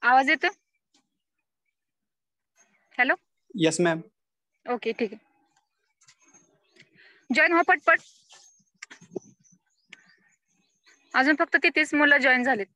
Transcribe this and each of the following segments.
आवाज येतो? Hello. Yes ma'am. Okay ठीक आहे. जॉईन हो पटपट. अजून फक्त 33 मुलं जॉईन झालेत.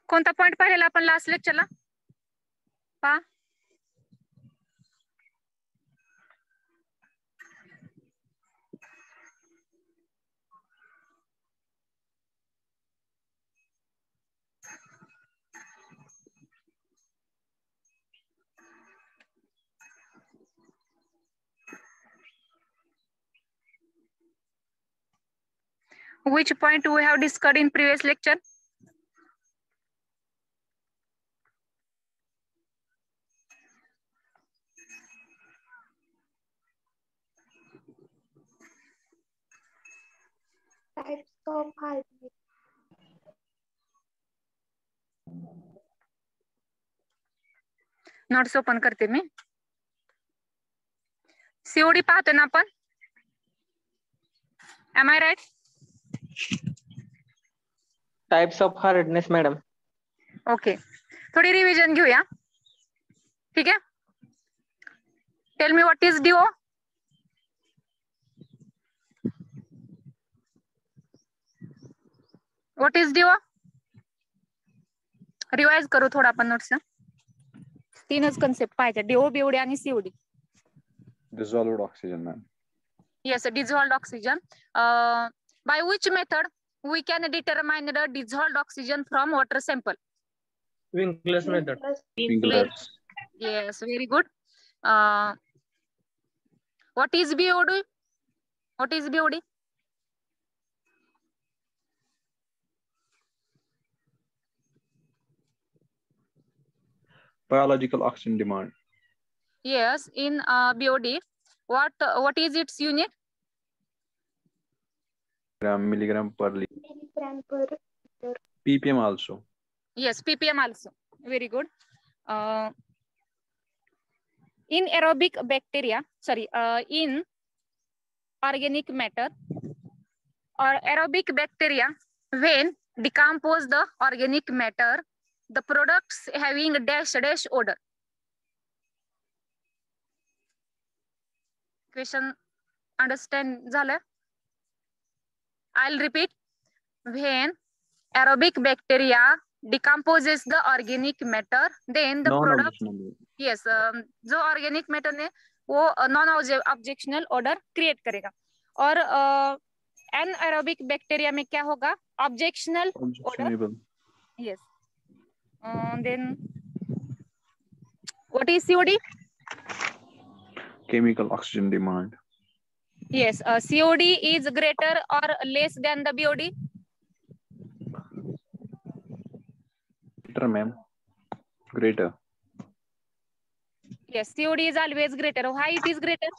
कोणता पॉइंट पाहिलेला आपण लास्ट लेक्चरला? पहा. Which point we have discussed in previous lecture? Types of hardness. Notes open करते मी. सीओडी पाहतो ना आपण? Am I right? Types of hardness madam. Okay. थोडी रिव्हिजन घेऊया. ठीक आहे. Tell me what is DO. What is DO? Revise करू थोडा आपण नोट्स. तीनच कन्सेप्ट पाहिजे, डीओ, बीओडी आणि COD. Dissolved oxygen, ma'am. Yes, dissolved oxygen. By which method we can determine the dissolved oxygen from water sample? Winkler's method. Winkler's. Yes, very good. What is BOD? What is BOD? Biological oxygen demand. Yes, in BOD, what is its unit? Milligram per liter. Milligram per liter. ppm also. Yes, ppm also. Very good. In aerobic bacteria, in organic matter or aerobic bacteria, when decompose the organic matter, the products having dash odor. Question understand झालं? I'll repeat. When aerobic bacteria decomposes the organic matter, then the product, yes, जो organic matter ने वो non objectional order create करेगा. और anaerobic bacteria में क्या होगा? Objectional order. Yes. Then what is COD? Chemical oxygen demand. Yes, COD is greater or less than the BOD? Greater, ma'am. Greater. Yes, COD is always greater. Why it is greater?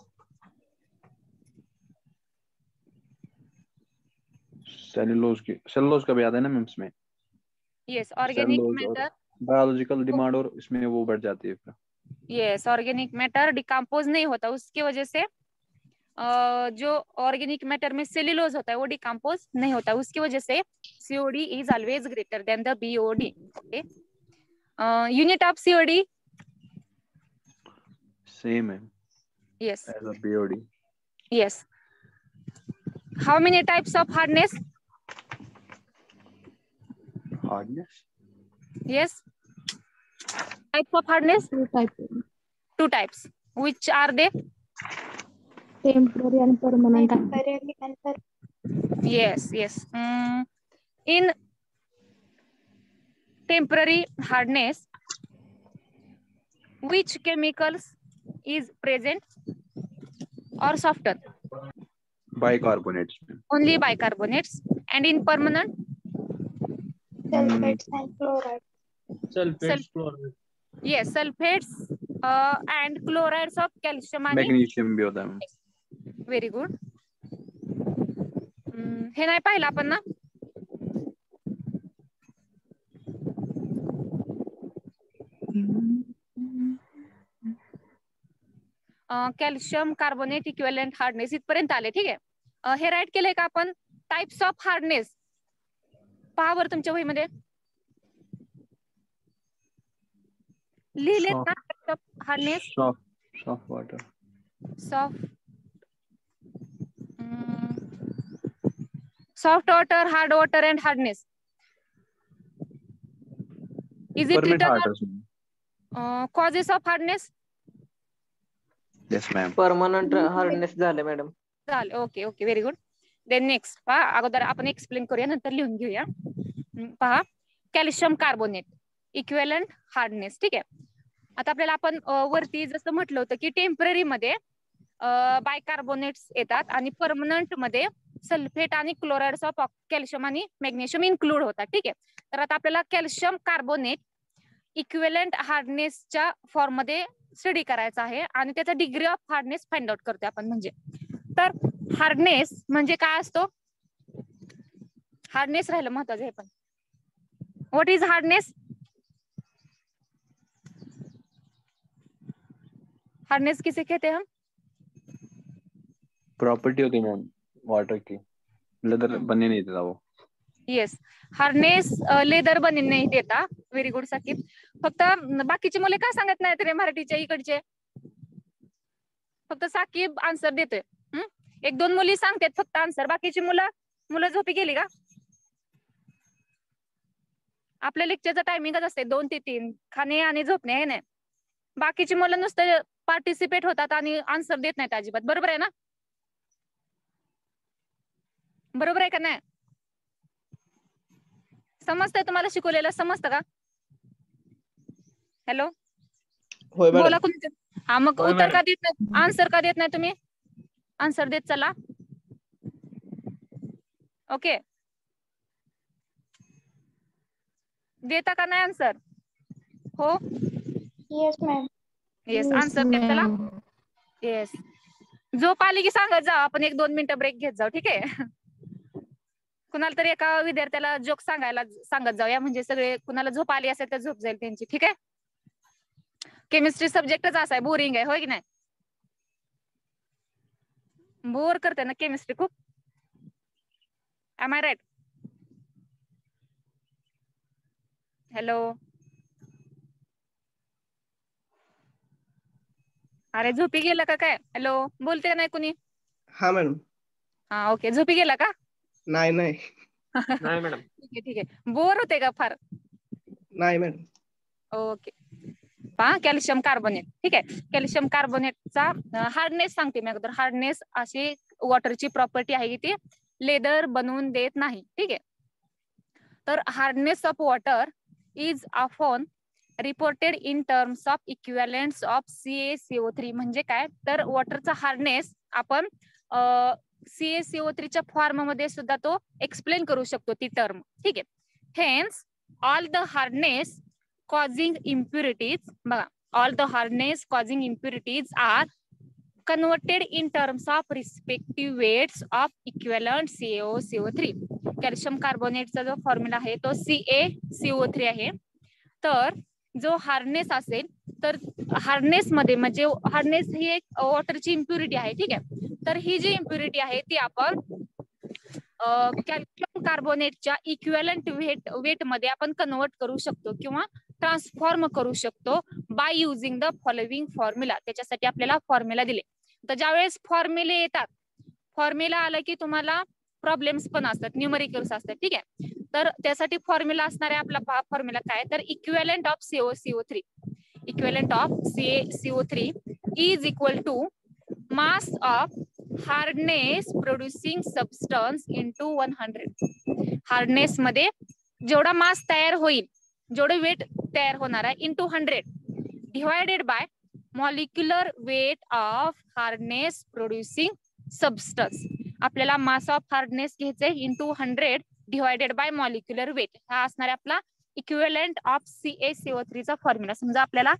Cellulose का भी आता है ना ma'am इसमें? Yes, organic matter. Biological demand और इसमें वो बढ़ जाती है फिर. Yes, organic matter डिकम्पोज नहीं होता, उसकी वजह से जो ऑर्गेनिक मैटर में सेल्यूलोज होता है वो डिकम्पोज नहीं होता, उसकी वजह से COD is always greater than the BOD. Okay. Unit of COD same है. Yes. As a BOD. Yes. How many types of hardness? Hardness? Yes. Types of hardness? Two types. Which are they? Temporary and permanent. Temporary and permanent. Yes, yes. In temporary hardness, which chemicals is present or soften? Bicarbonates, ma'am. Only bicarbonates. And in permanent? Sulfates and chloride. Sulfates, chloride. Yes, sulfates and chlorides of calcium आणि Magnesium भी होता है, ma'am. Very good. हे नाही पाहिलं आपण ना. Calcium carbonate equivalent hardness इथपर्यंत आले. ठीक आहे. हे राईट केलंय का आपण? टाइप्स ऑफ हार्डनेस पहा बरं तुमच्या वहीमध्ये लिहिलेत ना. Types of hardness. Soft water. Soft water, hard water and hardness. Is it Permanent written hardness, ma'am. causes of hardness? Yes, ma'am. Permanent hardness झाले मॅडम. चालेल. Okay okay very good. Then next पहा, अगोदर आपण explain करूया नंतर लिहून घेऊया. पहा, कॅल्शियम कार्बोनेट इक्विव्हॅलेंट हार्डनेस. ठीक आहे. आता आपल्याला आपण वरती जसं म्हटलं होतं की टेम्पररी मध्ये बायकार्बोनेट्स येतात आणि परमनंट मध्ये सल्फेट आणि क्लोराइड्स ऑफ कॅल्शियम आणि मॅग्नेशियम इन्क्लूड होतात. ठीक आहे. तर आता आपल्याला कॅल्शियम कार्बोनेट इक्विव्हॅलेंट हार्डनेसच्या फॉर्म मध्ये स्टडी करायचा आहे आणि त्याचा degree of hardness find out करतोय आपण. म्हणजे तर हार्डनेस म्हणजे काय असतो? हार्डनेस राहिलं महत्वाचं हे पण. What is hardness? हार्डनेस किसे कहते हैं हम? प्रॉपर्टी होती मैम वाटर की, लेदर बनने नहीं देता वो. येस, हार्डनेस लेदर बनवून नाही देता. Very good Saqib. फक्त बाकीची मुले काय सांगत नाही रे मराठीच्या इकडचे? फक्त साकिब आन्सर देतोय. एक दोन मुली सांगतात फक्त आन्सर. बाकीची मुलं झोपी गेली का? आपल्या लेक्चरचा टायमिंगच असते 2 ते 3 खाणे आणि झोपणे आहे ना. बाकीची मुलं नुसतं पार्टिसिपेट होतात आणि आन्सर देत नाहीत अजिबात. बरोबर आहे ना? बरोबर आहे का नाही? समजतंय तुम्हाला शिकवलेलं? समजतं का? हॅलो, बोला कोणी. हा, मग उत्तर का देत नाही? आन्सर का देत नाही तुम्ही? आन्सर देत चला. ओके, देता का नाही आन्सर? हो, येस मॅम. येस, आन्सर देत चला. येस, झोप आली की सांगत जा, आपण 1-2 मिनिटं ब्रेक घेत जाऊ. ठीक आहे. कुणाला तरी एका विद्यार्थ्याला जोक सांगायला सांगत जाऊया, म्हणजे सगळे कुणाला झोप आली असेल तर झोप जाईल त्यांची. ठीक आहे. केमिस्ट्री सब्जेक्टच असा आहे, बोरिंग आहे, होय की नाही? बोर करते ना केमिस्ट्री खूप. M I right? हॅलो, अरे झोपी गेला का काय? हॅलो, बोलते का नाही कुणी? हा मॅडम. हा, ओके. झोपी गेला का? नाही नाही नाही मॅडम. ठीक आहे ठीक आहे. बोर होते का फार? नाही मॅडम. ओके. पहा, कॅल्शियम कार्बोनेट. ठीक आहे. कॅल्शियम कार्बोनेटचा हार्डनेस सांगते मी अगोदर. हार्डनेस अशी वॉटरची प्रॉपर्टी आहे की ती लेदर बनवून देत नाही. ठीक आहे. तर hardness of water is often reported in terms of equivalents of CaCO3. म्हणजे काय? तर वॉटरचा हार्डनेस आपण CaCO3च्या फॉर्म मध्ये सुद्धा तो एक्सप्लेन करू शकतो ती टर्म. ठीक आहे. Hence all the hardness causing impurities, बघा, all the hardness causing impurities are converted in terms of respective weights of equivalent CaCO3. Calcium कार्बोनेटचा जो फॉर्म्युला आहे तो CaCO3 आहे. तर जो हार्डनेस असेल तर हार्डनेस मध्ये, म्हणजे हार्डनेस ही एक वॉटरची इम्प्युरिटी आहे. ठीक आहे. तर ही जी इम्प्युरिटी आहे ती आपण कॅल्शियम कार्बोनेटच्या इक्विव्हॅलंट वेट मध्ये आपण कन्वर्ट करू शकतो किंवा ट्रान्सफॉर्म करू शकतो by using the following formula. त्याच्यासाठी आपल्याला फॉर्म्युला दिले. तर ज्यावेळेस फॉर्म्युले येतात, फॉर्म्युला आला की तुम्हाला प्रॉब्लेम्स पण असतात, न्यूमरिकल्स असतात. ठीक आहे. तर त्यासाठी फॉर्म्युला असणार आहे आपला. फॉर्म्युला काय? तर equivalent of CaCO3. Equivalent of CaCO3 is equal to mass of hardness producing substance into 100. Hardness मध्ये जेवढा मास तयार होईल, जेवढे वेट तयार होणार आहे into 100 divided by molecular weight of hardness producing substance. आपल्याला मास ऑफ हार्डनेस घ्यायचंय into 100 divided by molecular weight. हा असणार आहे आपला इक्विव्हॅलेंट ऑफ CaCO3 चा फॉर्म्युला. समजा आपल्याला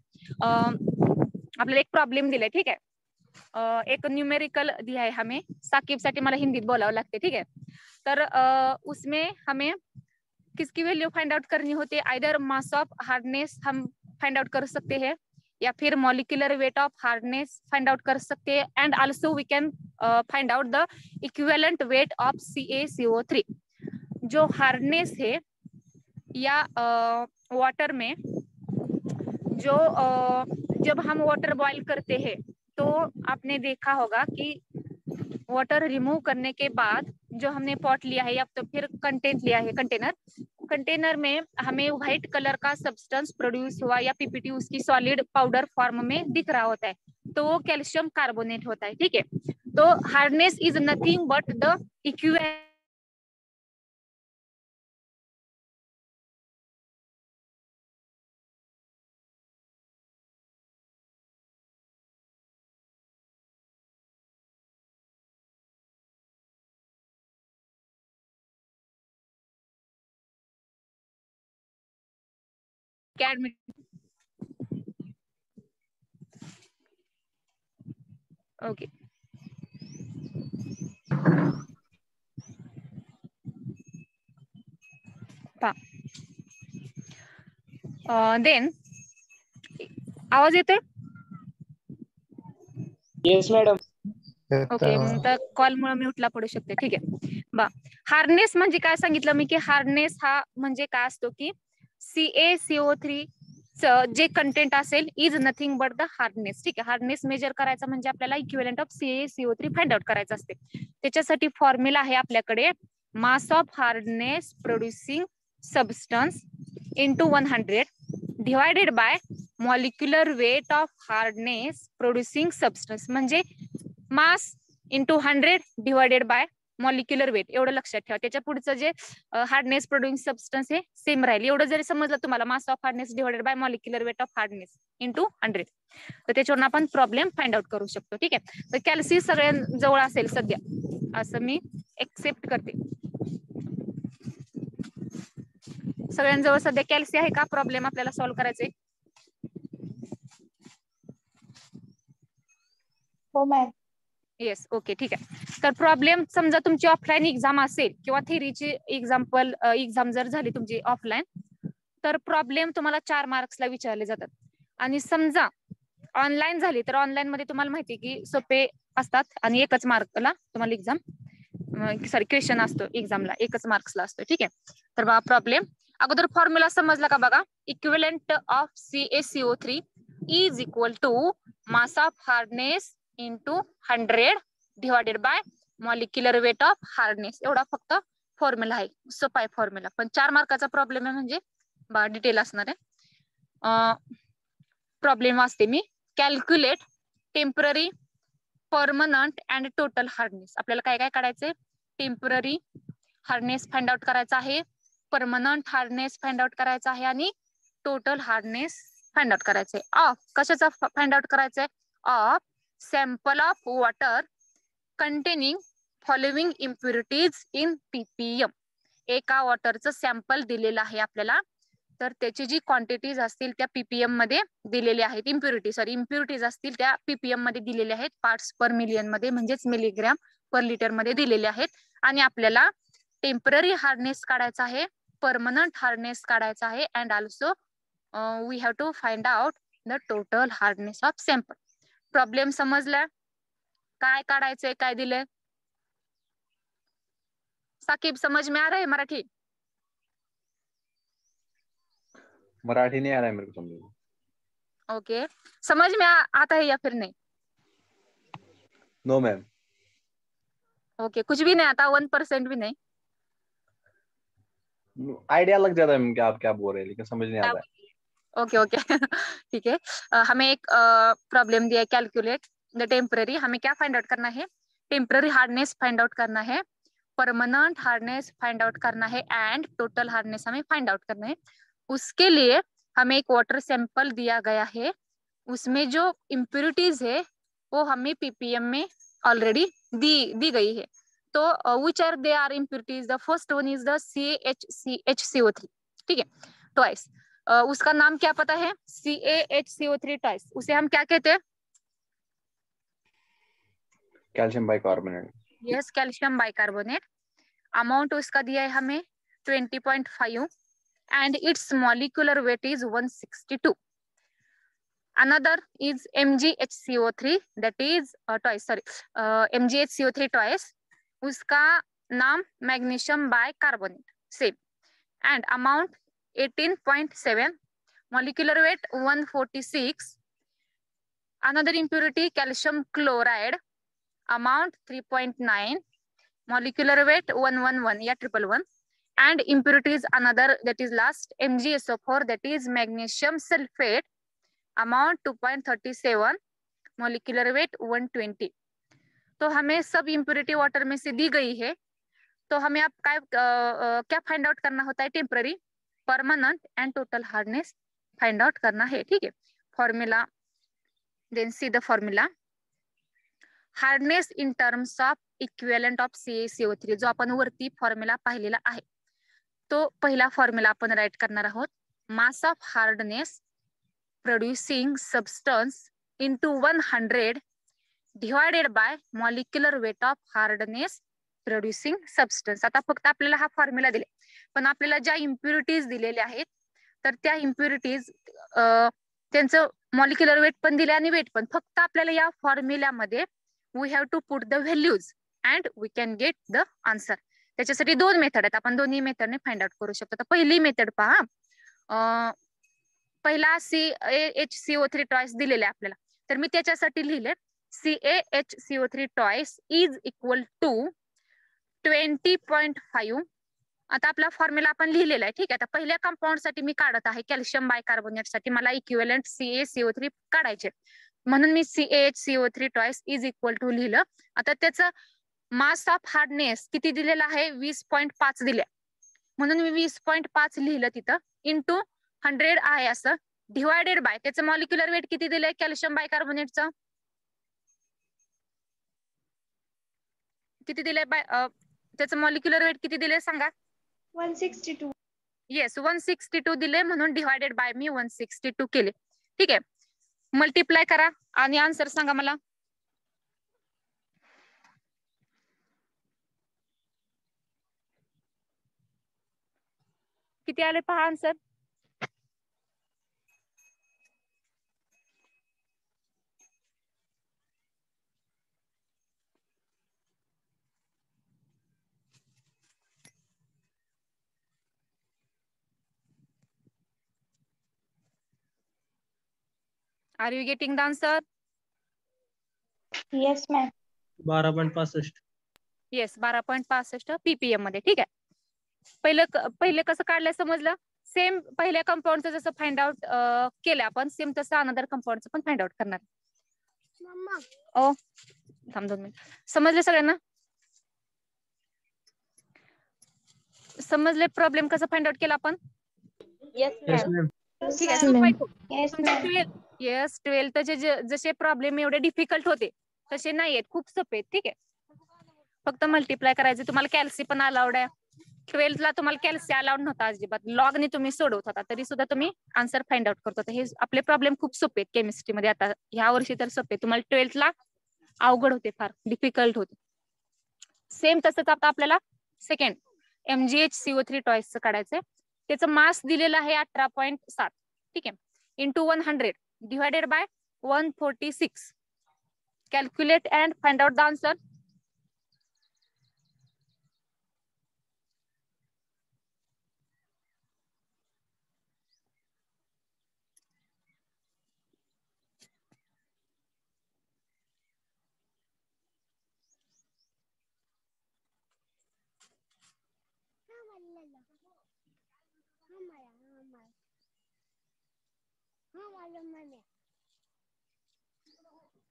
एक प्रॉब्लेम दिलाय, ठीक है. एक न्यूमेरिकल दिया है हमें, साकिब साठी मला हिंदीत बोलावं लागते, ठीक है. तर उसमें हमें किसकी वैल्यू फाइंड आउट करनी होती है, आइदर मास ऑफ हार्डनेस हम फाइंड आउट कर सकते हैं या फिर molecular weight of hardness find out कर सकते हैं, and also we can find out the equivalent weight of CaCO3. जो हार्डनेस है या वाटर में जो जब हम वाटर बॉईल करते हैं तो आपने देखा होगा कि वाटर रिमूव करने के बाद जो हमने पॉट लिया है या तो फिर कंटेंट लिया है, कंटेनर में हमें व्हाइट कलर का सब्सटेंस प्रोड्यूस हुआ या पीपीटी उसकी सॉलिड पाउडर फॉर्म में दिख रहा होता है, तो वो कैल्शियम कार्बोनेट होता है, ठीक है. तो hardness is nothing but the equivalent academic. Okay. Then आवाज येतोय? Yes madam. ओके, तर कॉल मुळे म्यूटला पडू शकते, ठीक आहे. बा हार्डनेस म्हणजे काय सांगितलं मी की हार्डनेस हा म्हणजे काय असतो की CaCO3 जे कंटेंट असेल is nothing but the hardness, ठीक आहे. हार्डनेस मेजर करायचा म्हणजे आपल्याला equivalent of CaCO3 find out करायचं असते. त्याच्यासाठी फॉर्म्युला आहे आपल्याकडे mass of hardness producing substance into 100 divided by molecular weight of hardness producing substance. म्हणजे mass into 100 divided by molecular weight, एवढं लक्षात ठेवा. त्याच्या पुढचं जे हार्डनेस प्रोड्युसिंग सबस्टन्स हे सेम राहील. एवढं जरी समजलं तुम्हाला mass of hardness divided by molecular weight of hardness into 100, तर त्याच्यावरून आपण प्रॉब्लेम फाइंड आउट करू शकतो, ठीक आहे. तर कॅल्सी सगळ्यांजवळ असेल सध्या, असं मी एक्सेप्ट करते. सगळ्यांजवळ सध्या कॅल्सी आहे का? प्रॉब्लेम आपल्याला सॉल्व्ह करायचे. हो मॅम. येस, ओके, ठीक आहे. तर प्रॉब्लेम समजा तुमची ऑफलाईन एक्झाम असेल किंवा थेरीची एक्झाम जर झाली तुमची ऑफलाईन, तर प्रॉब्लेम तुम्हाला 4 मार्क्सला विचारले जातात. आणि समजा ऑनलाईन झाली तर ऑनलाईन मध्ये तुम्हाला माहिती की सोपे असतात आणि 1च मार्कला तुम्हाला एक्झाम क्वेश्चन असतो एक्झामला, 1च मार्क्सला असतो, ठीक आहे. तर बघा प्रॉब्लेम अगोदर फॉर्म्युला समजला का बघा. Equivalent of CaCO3 is equal to mass of hardness into 100 divided by molecular weight of hardness. एवढा फक्त फॉर्म्युला आहे, सोपा आहे फॉर्म्युला, पण 4 मार्काचा प्रॉब्लेम आहे म्हणजे डिटेल असणार आहे. प्रॉब्लेम वाचते मी. Calculate temporary, permanent and total hardness. आपल्याला काय काय काढायचंय? टेम्पररी हार्डनेस फाइंड आउट करायचा आहे, परमनंट हार्डनेस फाइंड आउट करायचा आहे आणि टोटल हार्डनेस फाइंड आउट करायचंय. ऑफ कशाचा फाइंड आउट करायचंय? Of sample of water containing following impurities in ppm. एका वॉटरचं सॅम्पल दिलेलं आहे आपल्याला, तर त्याची जी क्वांटिटीज असतील त्या ppm मध्ये दिलेल्या आहेत. इम्प्युरिटीज असतील त्या ppm मध्ये दिलेल्या आहेत, पार्ट्स पर मिलियन मध्ये म्हणजेच मिलीग्रॅम पर लिटर मध्ये दिलेले आहेत. आणि आपल्याला टेम्पररी हार्डनेस काढायचा आहे, परमनंट हार्डनेस काढायचा आहे, and also we have to find out the total hardness of sample. Problem समजला? काय काढायचंय, काय दिलंय? साकिब समझ में आ रहा है मराठी? मराठी नहीं आ रहा है मेरे को समझ में. ओके, समझ में आता है या फिर नहीं? No ma'am. ओके, कुछ भी नहीं आता, 1% भी नहीं? आइडिया लग जाता है कि आप क्या बोल रहे हैं, लेकिन समझ नहीं आता है. ओके ओके ठीक है. हमें एक प्रॉब्लम दिया है, कैलकुलेट द टेम्पररी. हमें क्या फाइंड आउट करना है? टेम्पररी हार्डनेस फाइंड आउट करना है, परमानेंट हार्डनेस फाइंड आउट करना है, एंड टोटल हार्डनेस हमें फाइंड आउट करना है. उसके लिए हमें एक वाटर सैंपल दिया गया है, उसमें जो इम्प्यूरिटीज है वो हमें पीपीएम में ऑलरेडी दी गई है। तो which are they are impurities, the first one is the CaHCO3, ठीक है, ट्वाइस। उसका नाम क्या पता है? CaHCO3 ट्वाइस, उसे हम क्या कहते हैं? Calcium bicarbonate. Yes, calcium bicarbonate. Amount उसका दिया है हमें 20.5 and its molecular weight is 162. Another is MgHCO3, that is twice, sorry, MgHCO3 twice, उसका नाम magnesium bicarbonate, same, and amount 18.7, molecular weight 146. Another impurity, calcium chloride, amount 3.9, molecular weight 111, yeah, 111. And impurities another, that is last, MgSO4, that is magnesium sulfate, amount 2.37, molecular weight 120. तो हमें सब impurity water में से दी गई है, तो हमें आप क्या find out करना होता है? Temporary, permanent and total hardness find out करना है, ठीक है। Formula, then see the formula, hardness in terms of equivalent of CaCO3, जो आपण वरती फॉर्म्युला पाहिलेला आहे, तो पहिला फॉर्म्युला आपण राईट करणार आहोत, mass of hardness producing substance into 100 divided by molecular weight of hardness producing substance. आता फक्त आपल्याला हा फॉर्म्युला दिले, पण आपल्याला ज्या इम्प्युरिटीज दिलेल्या आहेत तर त्या इम्प्युरिटीज त्यांचं मॉलिक्युलर वेट पण दिले आणि वेट पण, फक्त आपल्याला या फॉर्म्युल्यामध्ये we have to put the values and we can get the answer. त्याच्यासाठी दोन मेथड आहेत, आपण दोन्ही मेथडने फाइंड आउट करू शकतो। तर पहिली मेथड पहा, पहिला CaHCO3 टॉयस दिलेले आपल्याला, तर मी त्याच्यासाठी लिहिले CaHCO3 twice is equal to 20.5। आता आपला फॉर्म्युला आपण लिहिलेला आहे, ठीक आहे। आता पहिल्या कंपाऊंड साठी मी काढत आहे, कॅल्शियम बायकार्बोनेट साठी मला इक्विव्हॅलेंट CaCO3 काढायचे, म्हणून मी CaHCO3 twice is equal to लिहिलं। आता त्याचं मास ऑफ हार्डनेस किती दिलेला आहे? 20.5 दिले, म्हणून मी 20.5 लिहिलं तिथं, इंटू 100 आहे असं, डिवायडेड बाय त्याचं मॉलिक्युलर वेट किती दिलंय कॅल्शियम बायकार्बोनेटचं, किती दिलंय बाय, त्याचं मॉलिक्युलर वेट किती दिलंय सांगा? 162. येस, 162 दिले, म्हणून डिवायडेड बाय मी 162 केले, ठीक आहे। मल्टिप्लाय करा आणि आन्सर सांगा मला। किती आले पहा answer? Are you getting the answer? Yes, ma'am. 12.65. Yes, 12.65 ppm मध्ये, ठीक आहे। पहिले कसं काढलं समजलं? सेम पहिल्या कंपाऊंडचं जसं फाइंड आउट केलं आपण, सेम तसं अनदर कंपाऊंडचं पण फाइंड आउट करणार। ओ थांब 2 मिनिट, समजले सगळ्यांना? समजले प्रॉब्लेम कसं फाइंड आउट केला आपण? Yes, Yes, ma'am. ठीक आहे, Yes, सोपं आहे ma'am. खूप। Yes, तुमचे ma'am. 12th जसे प्रॉब्लेम एवढे डिफिकल्ट होते तसे नाही आहेत, खूप सोपे आहेत, ठीक आहे। फक्त मल्टिप्लाय करायचे। तुम्हाला कॅल्सी पण अलाउड आहे, 12th ला तुम्हाला कॅल्सी अलाउड नव्हता अजिबात, लॉगने तुम्ही सोडवत होता, तरी सुद्धा तुम्ही आन्सर फाइंड आउट करत होता। हे आपले प्रॉब्लेम खूप सोपे आहेत केमिस्ट्रीमध्ये, आता ह्या वर्षी तर सोपे, तुम्हाला 12th ला अवघड होते, फार डिफिकल्ट होते। सेम तसंच आता आपल्याला सेकंड MgHCO3 टॉयसचं काढायचंय, त्याचं मास दिलेलं आहे 18.7, ठीक आहे, into 100 divided bye 146, calculate and find out the answer.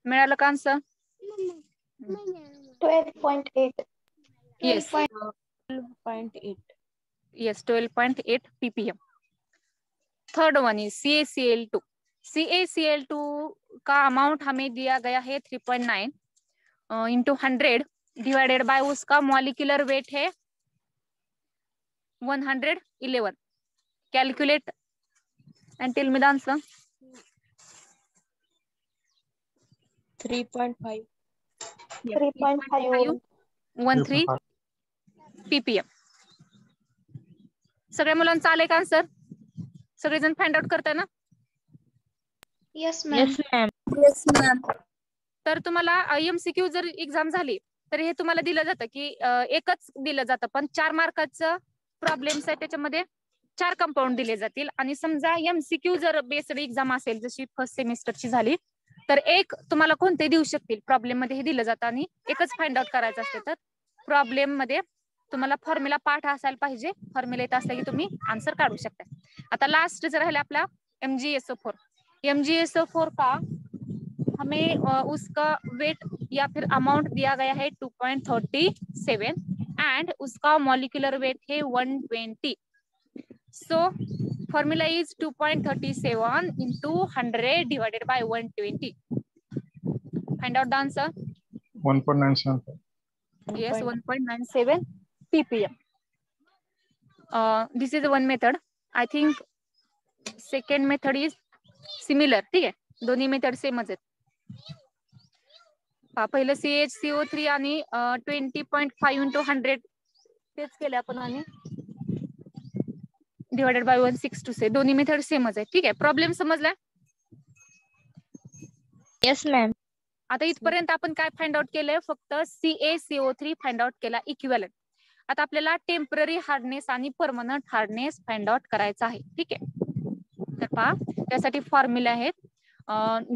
मिळालं का answer? 12.8. Yes 12.8. Yes 12.8 ppm। Third one is CaCl2। CaCl2 का अमाउंट हमें दिया गया है 3.9 इंटू 100 डिवाइडेड बाय उसका मॉलिक्यूलर वेट है 111। Calculate end tell me the answer. 3.5 13 ppm। सगळ्या मुलांचा आले का आन्सर? सगळेजण फाइंड आउट करताय ना? Yes, ma'am. Yes, ma'am. तर तुम्हाला MCQ जर एक्झाम झाली तर हे तुम्हाला दिलं जातं की एकच दिलं जातं, पण 4 मार्काचं प्रॉब्लेम्स आहे, त्याच्यामध्ये 4 कंपाऊंड दिले जातील. आणि समजा MCQ जर बेस्ड एक्झाम असेल जशी फर्स्ट सेमिस्टरची झाली तर एक तुम्हाला कोणते देऊ शकतील, प्रॉब्लेम मध्ये हे दिलं जातं आणि एकच फाइंड आउट करायचं असते. तर प्रॉब्लेम मध्ये तुम्हाला फॉर्म्युला पाठ असायला पाहिजे, फॉर्म्युला येत असला की तुम्ही आन्सर काढू शकता. आता लास्ट जर राहिला आपला MgSO4। MgSO4 का हमें उसका वेट या फिर अमाउंट दिया गया है 2.37 एंड उसका मॉलिक्यूलर वेट है 120। So formula is 2.37 into 100 divided by 120. Find out the answer. 1.97. Yes, 1.97 ppm. This is one method. I think second method is similar. ठीक आहे, दोन्ही मेथड सेमच आहेत. पहिलं CHCO3 आणि 20.5 into 100 तेच केले आपण आणि डिवाइडेड बाय 162 दोन्ही मेथड सेमच आहे. ठीक आहे, प्रॉब्लेम समजला? Yes, ma'am. आता इथपर्यंत आपण काय फाइंड आउट केलंय? फक्त CaCO3 फाइंड आउट केला इक्विव्हॅलेंट. आता आपल्याला टेम्पररी हार्डनेस आणि परमनंट हार्डनेस फाइंड आउट करायचा आहे. ठीक आहे, तर पहा त्यासाठी फॉर्म्युला आहेत.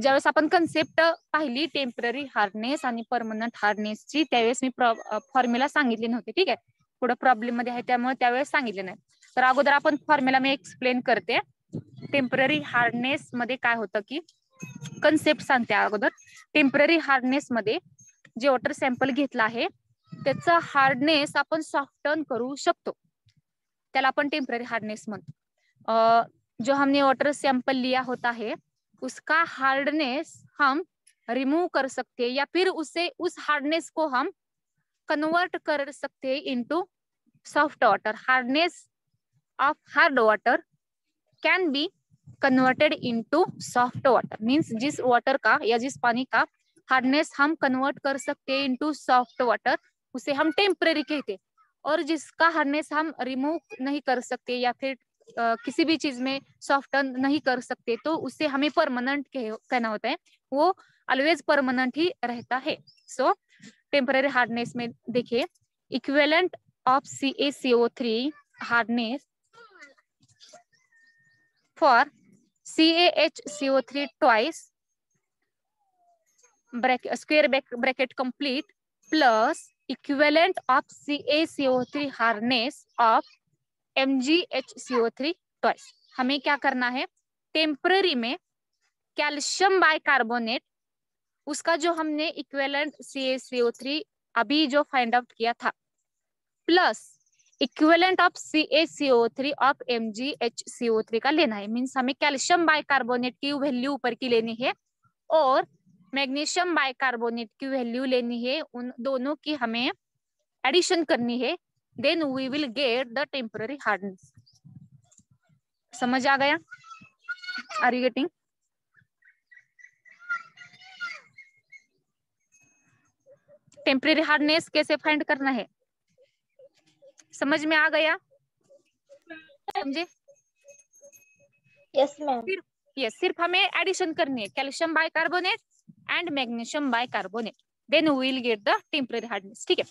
ज्यावेळेस आपण कन्सेप्ट पाहिली टेम्पररी हार्डनेस आणि परमनंट हार्डनेसची त्यावेळेस मी फॉर्म्युला सांगितली नव्हती. ठीक आहे, पुढे प्रॉब्लेम मध्ये आहे त्यामुळे त्यावेळेस सांगितले नाही. तर अगोदर आपण फॉर्म्युला मी एक्सप्लेन करते. टेम्पररी हार्डनेस मध्ये काय होतं की कन्सेप्ट सांगते अगोदर. टेम्पररी हार्डनेस मध्ये जे वॉटर सॅम्पल घेतला आहे त्याचा हार्डनेस आपण सॉफ्टन करू शकतो, त्याला आपण टेम्पररी हार्डनेस म्हणतो. जो हमने वाटर सैंपल लिया होता है उसका हार्डनेस हम रिमूव कर सकते हैं या फिर उस हार्डनेस को हम कन्वर्ट कर सकते हैं into soft water. Hardness of hard water can be converted into soft water. Means जिस वाटर का या जिस पानी का हार्डनेस हम कन्वर्ट कर सकते हैं इनटू सॉफ्ट वाटर उसे हम टेम्पररी कहते हैं, और जिसका हार्डनेस हम रिमूव नहीं कर सकते या फिर किसी भी चीज में सॉफ्टन नहीं कर सकते तो उसे हमें परमानेंट कहना होता है, वो ऑलवेज परमानेंट ही रहता है. सो टेम्पररी हार्डनेस में देखिए equivalent of CaCO3 hardness for CaHCO3 twice square bracket complete plus equivalent of CaCO3 hardness of MgHCO3 twice. हमें क्या करना है? टेम्पररी में कैल्शियम बाइकार्बोनेट उसका जो हमने इक्विवेलेंट CaCO3 अभी जो फाइंड आउट किया था plus equivalent of CaCO3 of MgHCO3 का लेना है. मीन्स हमें कैल्शियम बाइकार्बोनेट की वैल्यू ऊपर की लेनी है और मैग्नीशियम बाइकार्बोनेट की वैल्यू लेनी है. उन दोनों की हमें एडिशन करनी है. Then we will get the temporary hardness. समझ आ गया? Are you getting? Temporary hardness कैसे फाइंड करना है समझ में आ गया? समझे? Yes, ma'am. यस, सिर्फ हमें एडिशन करनी है calcium bicarbonate and magnesium bicarbonate. Then we will get the temporary hardness. ठीक है,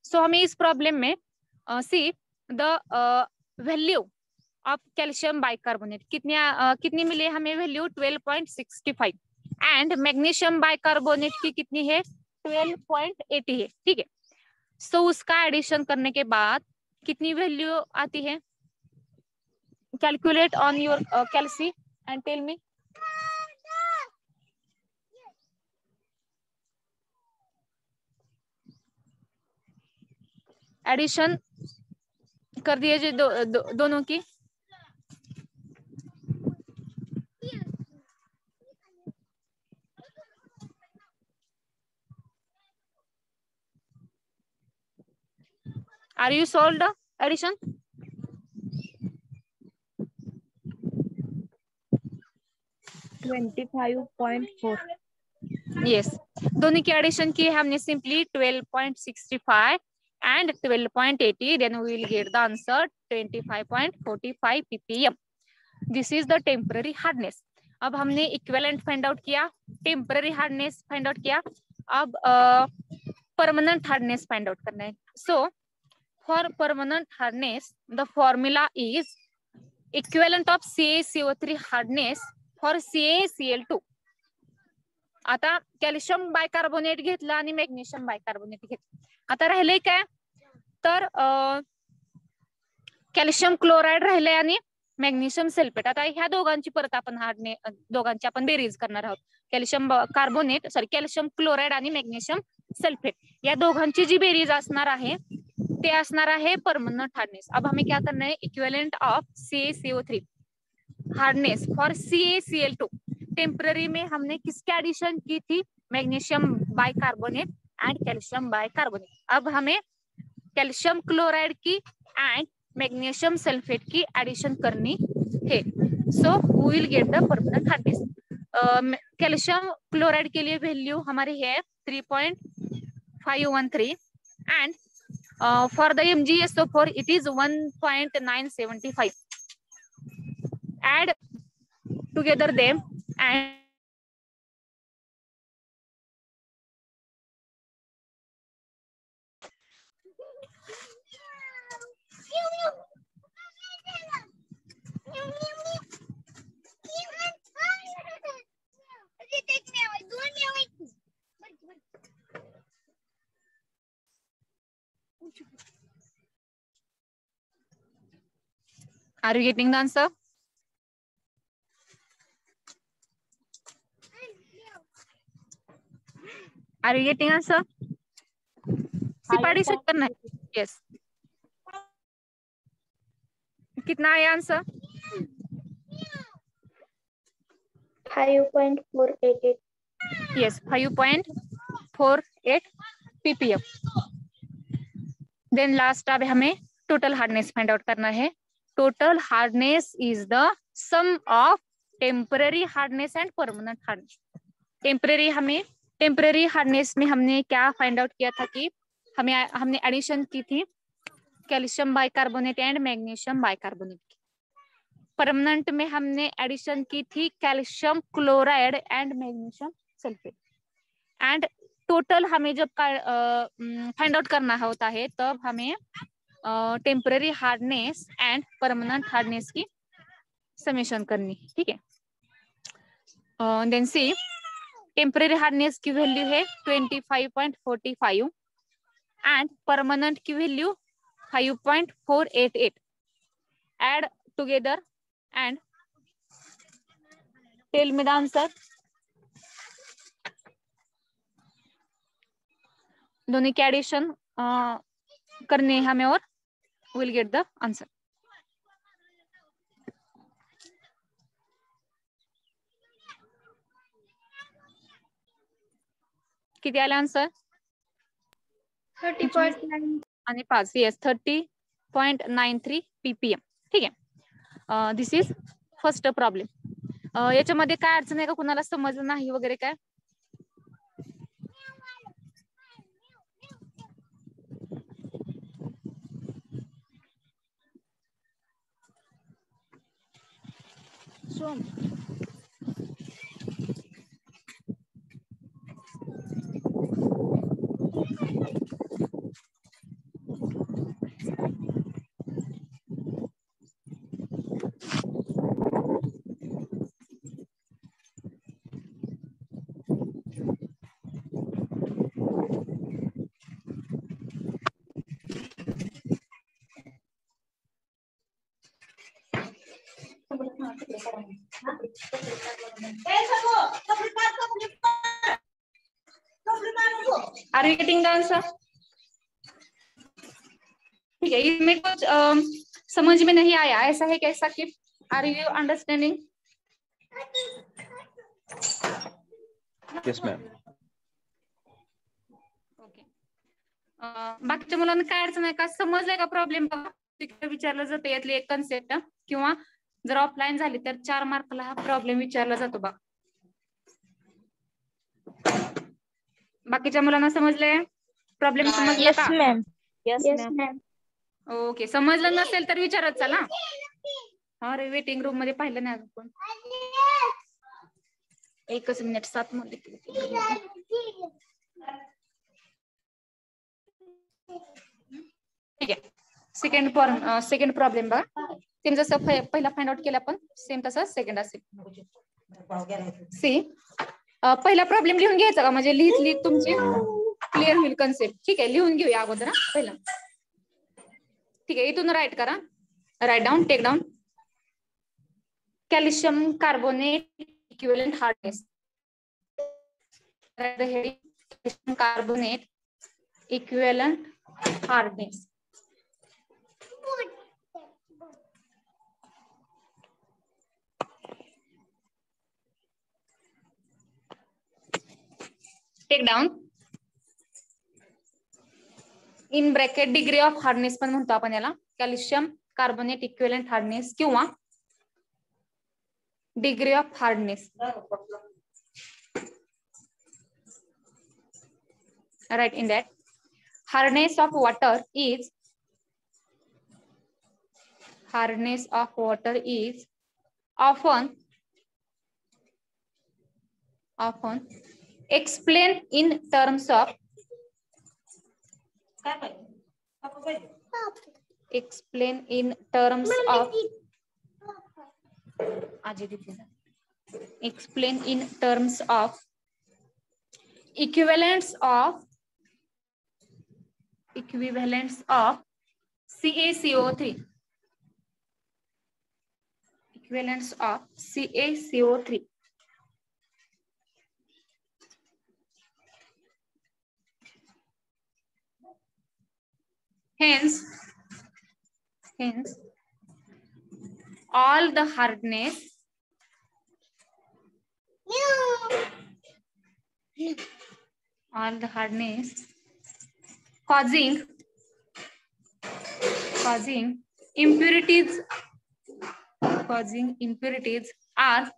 सो हमें इस प्रॉब्लम में see the value of calcium bicarbonate कितनी मिली है हमें वैल्यू 12.65 एंड मैग्नीशियम बाइकार्बोनेट की कितनी है 12.80 है. ठीक है, सो उसका एडिशन करने के बाद कितनी वैल्यू आती है? Calculate on your calci and tell me. Addition कर दिए जो दोनों की Are you solved the addition? Yes. दोनों की एडिशन की हमने simply 12.65 and 12.80. Then we will get the answer 25.45 ppm. This is the temporary hardness. अब हमने इक्विवेलेंट फाइंड आउट किया, टेम्पररी हार्डनेस फाइंड आउट किया, अब परमानेंट हार्डनेस फाइंड आउट करना है. So for permanent hardness the formula is equivalent of CaCO3 hardness for CaCl2. आता calcium bicarbonate घेतला आणि मॅग्नेशियम बायकार्बोनेट घेतलं. आता राहिले काय तर कॅल्शियम क्लोराइड राहिले आणि मॅग्नेशियम सल्फेट. आता ह्या दोघांची परत आपण दोघांची आपण बेरीज करणार आहोत. कॅल्शियम कार्बोनेट कॅल्शियम क्लोराइड आणि मॅग्नेशियम सल्फेट या दोघांची जी बेरीज असणार आहे ते असणार आहे परमानेंट हार्डनेस. अब हमें क्या करना है, equivalent of CaCO3 hardness for CaCl2. Temporary में हमने किसकी एडिशन की थी, magnesium bicarbonate and calcium bicarbonate. अब हमें कैल्शियम क्लोराइड की एंड मैग्नीशियम सल्फेट की एडिशन करनी है. So we will get the permanent hardness. Calcium chloride के लिए वैल्यू हमारी है 3.513 and for the MgSO4 it is 1.975. Add together them and are you getting the answer? Are you getting answer? सिपाही से करना है. Yes. कितना आया answer? 5.488. Yes, 5.48 ppm. Then last अब हमें टोटल हार्डनेस फाइंड आउट करना है. Total hardness is the sum of temporary hardness and permanent hardness. Temporary hardness में हमने क्या फाइंड आउट किया था कि हमने एडिशन की थी calcium bicarbonate and magnesium bicarbonate की. परमानेंट में हमने एडिशन की थी calcium chloride and magnesium sulphate. And total हमें जब फाइंड आउट करना होता है तब हमें temporary hardness and permanent hardness की समेशन करनी. ठीक है. देन सी टेम्पररी हार्डनेस की वैल्यू है 25.45 एंड परमानेंट की value 5.488. Add together and tell me the answer. दोनों की एडिशन करने हैं हमें और विल गेट द आंसर. किती आले आंसर? 30.9. आणि 5. Yes 30.93 ppm. ठीक आहे. दिस इज फर्स्ट प्रॉब्लेम. याच्यामध्ये काय अडचण आहे का, कुणाला समजलं नाही वगैरे काय? Are you getting the answer? ठीक है. इसमें कुछ समझ में नहीं आया ऐसा है कैसा कि are you understanding? Yes, ma'am. Okay. बाकीच्या मुलांना काय अडचण आहे का, समजलंय का प्रॉब्लेम विचारलं जातं यातली एक कन्सेप्ट, किंवा जर ऑफलाईन झाली तर 4 मार्कला हा प्रॉब्लेम विचारला जातो बा. बाकीच्या मुलांना समजले प्रॉब्लेम, समजलं Yes, का? ma'am. Yes, Yes, ma'am. ma'am. Okay, समजलं नसेल तर विचारत चला. अरे वेटिंग रूम मध्ये पाहिलं नाही अजून कोण. 1 मिनिट 7 मध्ये. ठीक आहे. सेकंड प्रॉब्लेम बघा. तुम्ही जसं पहिला फाइंड आउट केला आपण सेम तसं सेकंड असेल. सी पहिला प्रॉब्लेम लिहून घ्यायचा का, म्हणजे लिहित तुमची क्लिअर होईल कन्सेप्ट. ठीक आहे, लिहून घेऊया अगोदर पहिला. ठीक आहे, इथून राईट करा. Write down, take down. Calcium carbonate equivalent hardness. Calcium carbonate equivalent hardness. Take down. In bracket degree of hardness पण म्हणतो आपण याला. कॅल्शियम कार्बोनेट इक्विव्हॅलेंट हार्डनेस किंवा degree of hardness. Write in that hardness of water is often explained in terms of equivalence of CaCO3. Equivalence of CaCO3. Hence, all the hardness causing impurities are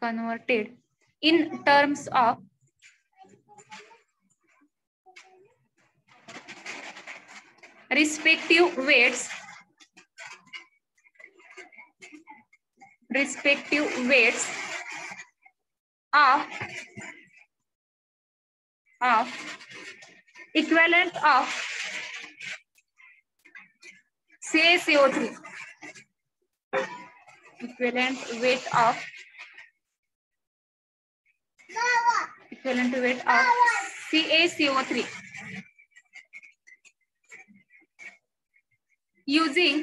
converted in terms of respective weights of equivalent of CaCO3. Equivalent weight of CaCO3 using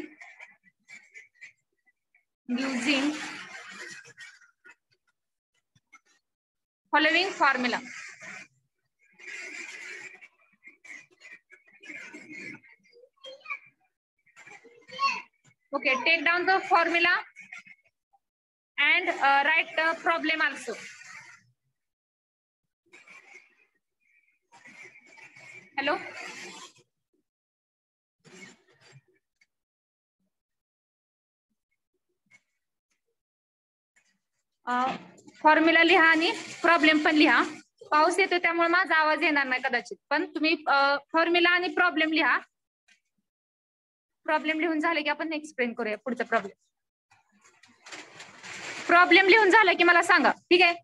following formula. Okay, take down the formula and write the problem also. Hello? Formula लिहा आणि problem पण लिहा. पाऊस येतो त्यामुळे माझा आवाज येणार नाही कदाचित, पण तुम्ही फॉर्म्युला आणि प्रॉब्लेम लिहा. प्रॉब्लेम लिहून झाले की आपण एक्सप्लेन करूया पुढचा प्रॉब्लेम. प्रॉब्लेम लिहून झालं की मला सांगा, ठीक आहे?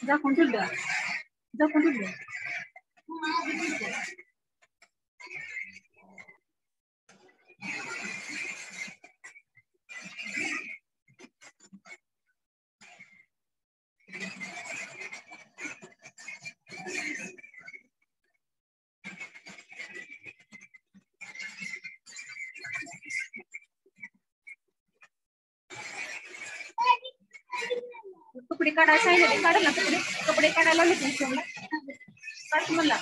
झाकून ठेवलं. झाकून ठेवलं. कपडे काढायला सांगितले, काढला कपडे काढायला लावले तुम्ही काढ म्हणला.